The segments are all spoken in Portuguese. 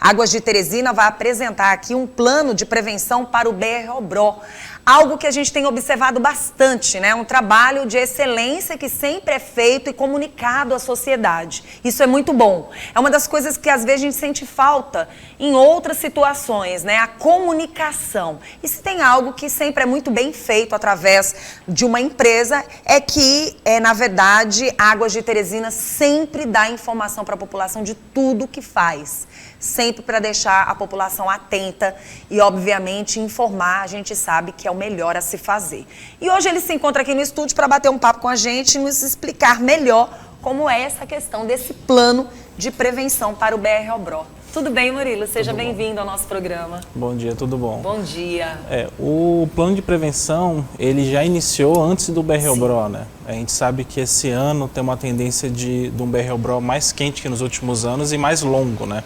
Águas de Teresina vai apresentar aqui um plano de prevenção para o BR-Obró. Algo que a gente tem observado bastante, né? Um trabalho de excelência que sempre é feito e comunicado à sociedade. Isso é muito bom. É uma das coisas que às vezes a gente sente falta em outras situações, né? A comunicação. E se tem algo que sempre é muito bem feito através de uma empresa, é que, na verdade, Águas de Teresina sempre dá informação para a população de tudo que faz. Sempre para deixar a população atenta e, obviamente, informar, a gente sabe que é o melhor a se fazer. E hoje ele se encontra aqui no estúdio para bater um papo com a gente e nos explicar melhor como é essa questão desse plano de prevenção para o BR-Obró. Tudo bem, Murilo? Seja bem-vindo ao nosso programa. Bom dia, tudo bom? Bom dia. O plano de prevenção, ele já iniciou antes do BR-Obró, né? A gente sabe que esse ano tem uma tendência de um BR-Obró mais quente que nos últimos anos e mais longo, né?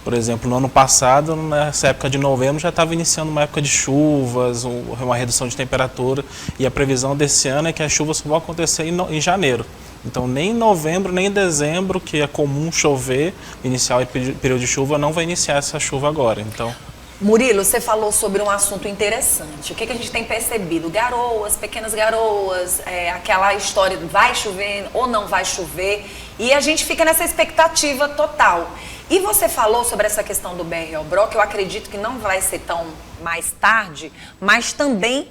Por exemplo, no ano passado, nessa época de novembro, já estava iniciando uma época de chuvas, uma redução de temperatura, e a previsão desse ano é que as chuvas vão acontecer em janeiro. Então, nem em novembro, nem em dezembro, que é comum chover, iniciar o período de chuva, não vai iniciar essa chuva agora. Então, Murilo, você falou sobre um assunto interessante. O que a gente tem percebido? Garoas, pequenas garoas, aquela história de vai chover ou não vai chover, e a gente fica nessa expectativa total. E você falou sobre essa questão do BR-Obró, que eu acredito que não vai ser tão mais tarde, mas também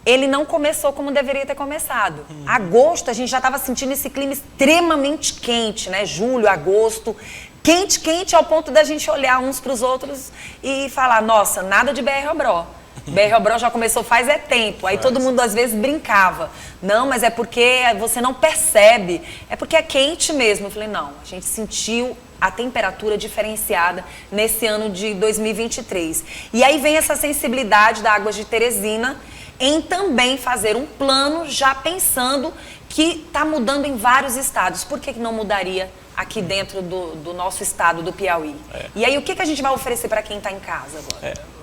ele não começou como deveria ter começado. Agosto, a gente já estava sentindo esse clima extremamente quente, né? Julho, agosto, quente, quente ao ponto da gente olhar uns para os outros e falar, nossa, nada de BR-Obró. BR-Obró já começou faz tempo. Aí todo mundo às vezes brincava. Não, mas é porque você não percebe. É porque é quente mesmo. Eu falei, não, a gente sentiu a temperatura diferenciada nesse ano de 2023. E aí vem essa sensibilidade da Águas de Teresina em também fazer um plano já pensando que está mudando em vários estados. Por que não mudaria aqui dentro do nosso estado, do Piauí? E aí o que a gente vai oferecer para quem está em casa agora?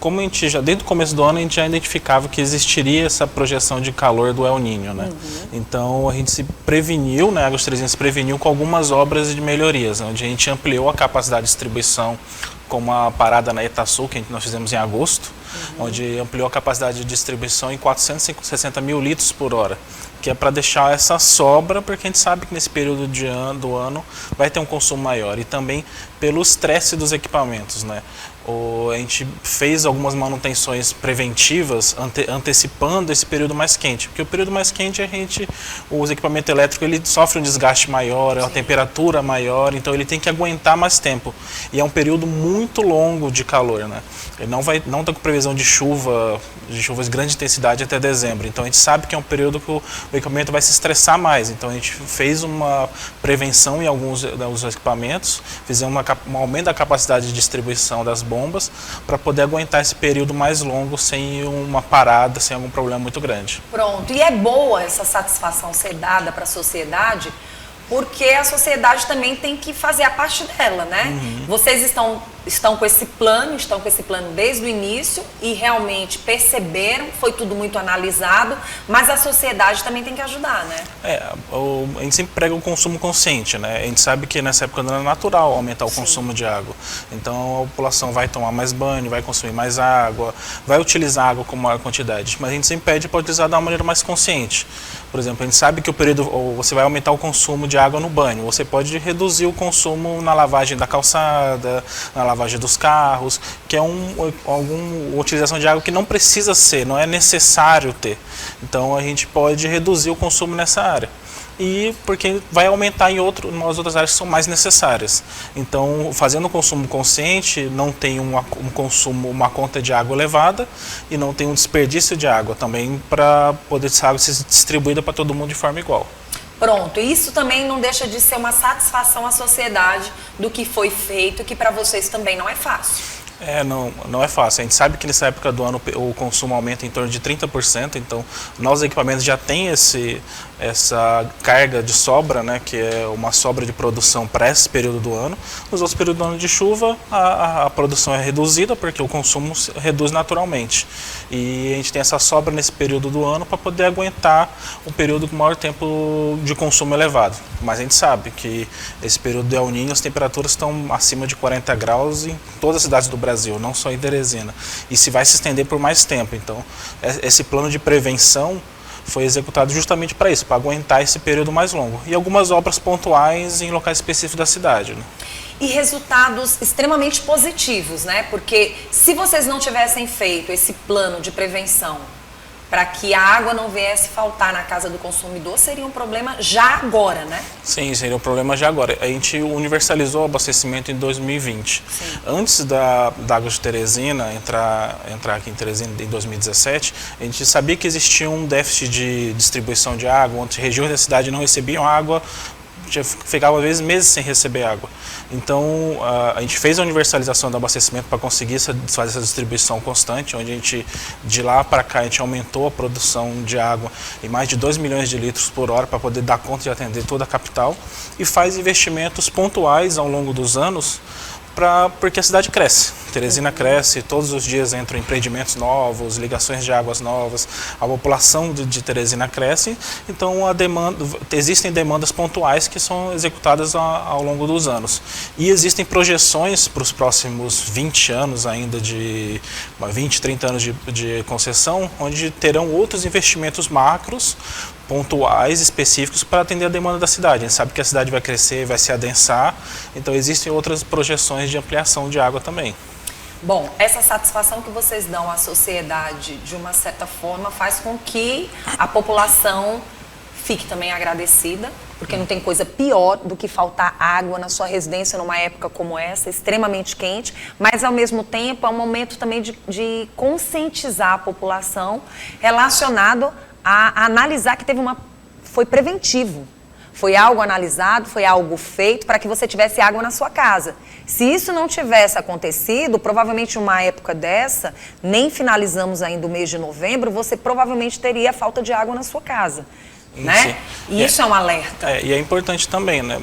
Como a gente já, desde o começo do ano, a gente já identificava que existiria essa projeção de calor do El Niño, né? Então a gente se preveniu, né? A Águas de Teresina se preveniu com algumas obras de melhorias, onde a gente ampliou a capacidade de distribuição, como a parada na Etaçu, que nós fizemos em agosto, onde ampliou a capacidade de distribuição em 460 mil litros por hora, que é para deixar essa sobra, porque a gente sabe que nesse período do ano vai ter um consumo maior, e também pelo estresse dos equipamentos, né? A gente fez algumas manutenções preventivas antecipando esse período mais quente, porque o período mais quente os equipamentos elétricos ele sofre um desgaste maior, uma temperatura maior, então ele tem que aguentar mais tempo, e é um período muito longo de calor, né? Ele não está com previsão de chuvas de grande intensidade até dezembro, então a gente sabe que é um período que o equipamento vai se estressar mais, então a gente fez uma prevenção em alguns dos equipamentos, fizemos um aumento da capacidade de distribuição das bombas para poder aguentar esse período mais longo sem uma parada, sem algum problema muito grande. Pronto, e é boa essa satisfação ser dada para a sociedade, porque a sociedade também tem que fazer a parte dela, né? Vocês estão com esse plano, desde o início e realmente perceberam, foi tudo muito analisado, mas a sociedade também tem que ajudar, né? A gente sempre prega o consumo consciente, né? A gente sabe que nessa época não é natural aumentar o consumo de água. Então a população vai tomar mais banho, vai consumir mais água, vai utilizar água com maior quantidade, mas a gente sempre pede para utilizar de uma maneira mais consciente. Por exemplo, a gente sabe que você vai aumentar o consumo de água no banho, você pode reduzir o consumo na lavagem da calçada, na lavagem dos carros, que é alguma utilização de água que não precisa ser, não é necessário ter. Então a gente pode reduzir o consumo nessa área. E porque vai aumentar em outras áreas que são mais necessárias. Então, fazendo o consumo consciente, não tem uma conta de água elevada e não tem um desperdício de água também, para poder essa água ser distribuída para todo mundo de forma igual. Pronto, isso também não deixa de ser uma satisfação à sociedade do que foi feito, que para vocês também não é fácil. Não é fácil. A gente sabe que nessa época do ano o consumo aumenta em torno de 30%, então nossos equipamentos já têm essa carga de sobra, né, que é uma sobra de produção para esse período do ano. Nos outros períodos do ano de chuva, a produção é reduzida porque o consumo reduz naturalmente. E a gente tem essa sobra nesse período do ano para poder aguentar um período com maior tempo de consumo elevado. Mas a gente sabe que esse período de El Niño as temperaturas estão acima de 40 graus em todas as cidades do Brasil, não só em Teresina. E se vai se estender por mais tempo. Então, esse plano de prevenção foi executado justamente para isso, para aguentar esse período mais longo. E algumas obras pontuais em locais específicos da cidade, né? E resultados extremamente positivos, né? Porque se vocês não tivessem feito esse plano de prevenção para que a água não viesse faltar na casa do consumidor, seria um problema já agora, né? Sim, seria um problema já agora. A gente universalizou o abastecimento em 2020. Sim. Antes da Águas de Teresina entrar aqui em Teresina em 2017, a gente sabia que existia um déficit de distribuição de água, onde regiões da cidade não recebiam água, ficava às vezes meses sem receber água. Então a gente fez a universalização do abastecimento para conseguir fazer essa distribuição constante, onde a gente, de lá para cá, a gente aumentou a produção de água em mais de 2 milhões de litros por hora para poder dar conta de atender toda a capital, e faz investimentos pontuais ao longo dos anos porque a cidade cresce. Teresina cresce, todos os dias entram empreendimentos novos, ligações de águas novas, a população de Teresina cresce, então existem demandas pontuais que são executadas ao longo dos anos. E existem projeções para os próximos 20 anos ainda, 20, 30 anos de concessão, onde terão outros investimentos macros, pontuais, específicos, para atender a demanda da cidade. A gente sabe que a cidade vai crescer, vai se adensar, então existem outras projeções de ampliação de água também. Bom, essa satisfação que vocês dão à sociedade, de uma certa forma, faz com que a população fique também agradecida, porque não tem coisa pior do que faltar água na sua residência numa época como essa, extremamente quente, mas ao mesmo tempo é um momento também de conscientizar a população relacionado a analisar que foi preventivo. Foi algo analisado, foi algo feito para que você tivesse água na sua casa. Se isso não tivesse acontecido, provavelmente uma época dessa, nem finalizamos ainda o mês de novembro, você provavelmente teria falta de água na sua casa. Né? E isso é um alerta. E é importante também, né?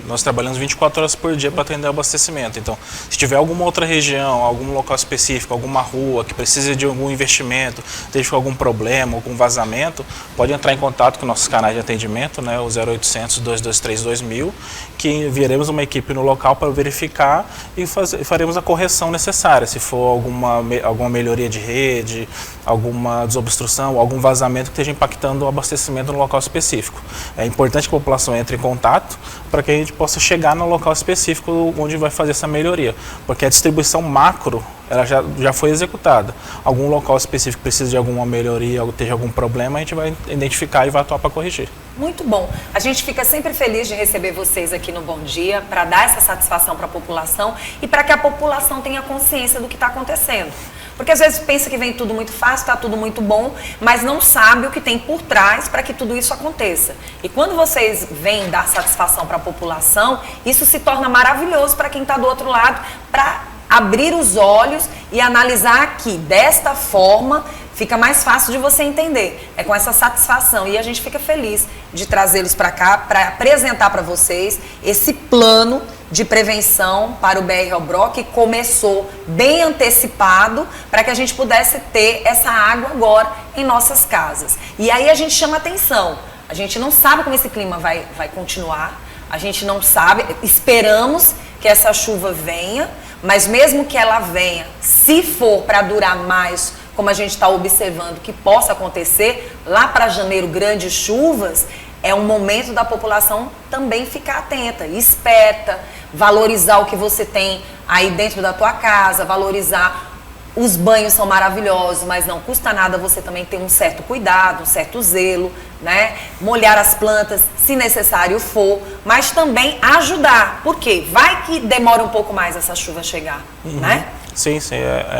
Nós trabalhamos 24 horas por dia para atender o abastecimento. Então, se tiver alguma outra região, algum local específico, alguma rua que precisa de algum investimento, esteja com algum problema, algum vazamento, pode entrar em contato com nossos canais de atendimento, né? O 0800 223 2000, que enviaremos uma equipe no local para verificar e faremos a correção necessária. Se for alguma melhoria de rede, alguma desobstrução, algum vazamento que esteja impactando o abastecimento no local específico. É importante que a população entre em contato para que a gente possa chegar no local específico onde vai fazer essa melhoria, porque a distribuição macro ela já foi executada. Algum local específico precisa de alguma melhoria, ou esteja algum problema, a gente vai identificar e vai atuar para corrigir. Muito bom. A gente fica sempre feliz de receber vocês aqui no Bom Dia, para dar essa satisfação para a população e para que a população tenha consciência do que está acontecendo. Porque às vezes pensa que vem tudo muito fácil, está tudo muito bom, mas não sabe o que tem por trás para que tudo isso aconteça. E quando vocês vêm dar satisfação para a população, isso se torna maravilhoso para quem está do outro lado, para abrir os olhos e analisar que desta forma fica mais fácil de você entender. É com essa satisfação e a gente fica feliz de trazê-los para cá para apresentar para vocês esse plano de prevenção para o BR-Obró, que começou bem antecipado para que a gente pudesse ter essa água agora em nossas casas. E aí a gente chama atenção, a gente não sabe como esse clima vai continuar, a gente não sabe, esperamos que essa chuva venha, mas mesmo que ela venha, se for para durar mais, como a gente está observando que possa acontecer, lá para janeiro, grandes chuvas, é um momento da população também ficar atenta, esperta, valorizar o que você tem aí dentro da tua casa, valorizar. Os banhos são maravilhosos, mas não custa nada você também ter um certo cuidado, um certo zelo, né? Molhar as plantas, se necessário for, mas também ajudar, porque vai que demora um pouco mais essa chuva chegar, né? Sim,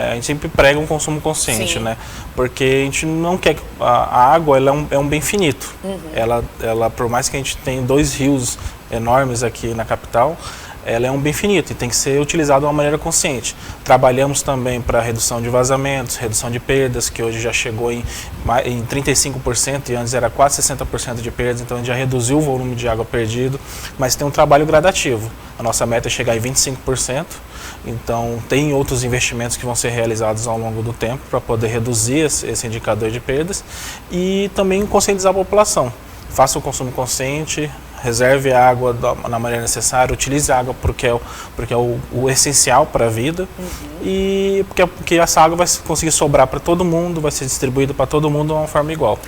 a gente sempre prega um consumo consciente, né? Porque a gente não quer que a água ela é um bem finito. Ela, por mais que a gente tenha 2 rios enormes aqui na capital, ela é um bem finito e tem que ser utilizado de uma maneira consciente. Trabalhamos também para redução de vazamentos, redução de perdas, que hoje já chegou em 35% e antes era quase 60% de perdas, então a gente já reduziu o volume de água perdido, mas tem um trabalho gradativo. A nossa meta é chegar em 25%, então tem outros investimentos que vão ser realizados ao longo do tempo para poder reduzir esse indicador de perdas e também conscientizar a população. Faça o consumo consciente, reserve a água na maneira necessária, utilize a água porque é o essencial para a vida e porque essa água vai conseguir sobrar para todo mundo, vai ser distribuída para todo mundo de uma forma igual.